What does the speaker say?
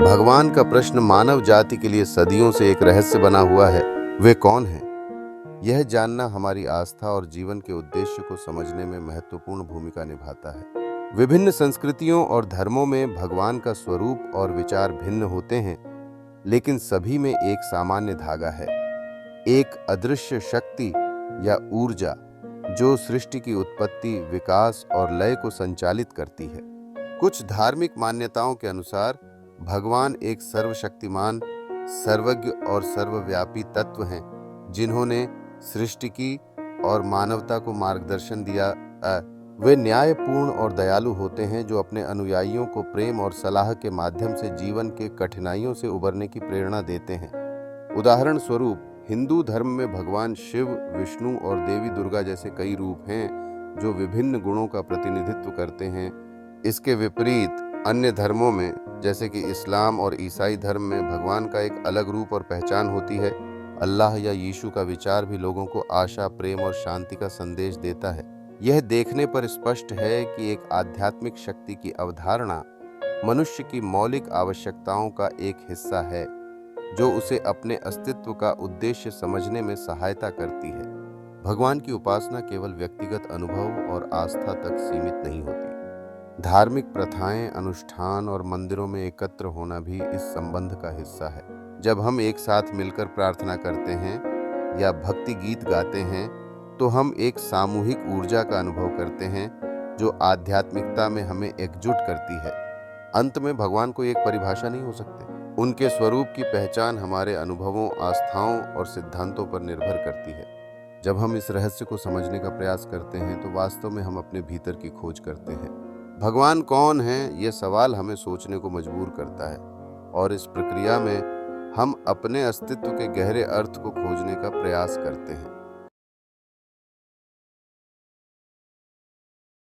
भगवान का प्रश्न मानव जाति के लिए सदियों से एक रहस्य बना हुआ है। वे कौन हैं? यह जानना हमारी आस्था और जीवन के उद्देश्य को समझने में महत्वपूर्ण भूमिका निभाता है। विभिन्न संस्कृतियों और धर्मों में भगवान का स्वरूप और विचार भिन्न होते हैं, लेकिन सभी में एक सामान्य धागा है, एक अदृश्य शक्ति या ऊर्जा जो सृष्टि की उत्पत्ति, विकास और लय को संचालित करती है। कुछ धार्मिक मान्यताओं के अनुसार भगवान एक सर्वशक्तिमान, सर्वज्ञ और सर्वव्यापी तत्व हैं, जिन्होंने सृष्टि की और मानवता को मार्गदर्शन दिया। वे न्यायपूर्ण और दयालु होते हैं, जो अपने अनुयायियों को प्रेम और सलाह के माध्यम से जीवन के कठिनाइयों से उबरने की प्रेरणा देते हैं। उदाहरण स्वरूप, हिंदू धर्म में भगवान शिव, विष्णु और देवी दुर्गा जैसे कई रूप हैं, जो विभिन्न गुणों का प्रतिनिधित्व करते हैं। इसके विपरीत अन्य धर्मों में, जैसे कि इस्लाम और ईसाई धर्म में, भगवान का एक अलग रूप और पहचान होती है। अल्लाह या यीशु का विचार भी लोगों को आशा, प्रेम और शांति का संदेश देता है। यह देखने पर स्पष्ट है कि एक आध्यात्मिक शक्ति की अवधारणा मनुष्य की मौलिक आवश्यकताओं का एक हिस्सा है, जो उसे अपने अस्तित्व का उद्देश्य समझने में सहायता करती है। भगवान की उपासना केवल व्यक्तिगत अनुभव और आस्था तक सीमित नहीं होती। धार्मिक प्रथाएं, अनुष्ठान और मंदिरों में एकत्र होना भी इस संबंध का हिस्सा है। जब हम एक साथ मिलकर प्रार्थना करते हैं या भक्ति गीत गाते हैं, तो हम एक सामूहिक ऊर्जा का अनुभव करते हैं, जो आध्यात्मिकता में हमें एकजुट करती है। अंत में भगवान को एक परिभाषा नहीं हो सकती। उनके स्वरूप की पहचान हमारे अनुभवों, आस्थाओं और सिद्धांतों पर निर्भर करती है। जब हम इस रहस्य को समझने का प्रयास करते हैं, तो वास्तव में हम अपने भीतर की खोज करते हैं। भगवान कौन है? यह सवाल हमें सोचने को मजबूर करता है, और इस प्रक्रिया में हम अपने अस्तित्व के गहरे अर्थ को खोजने का प्रयास करते हैं।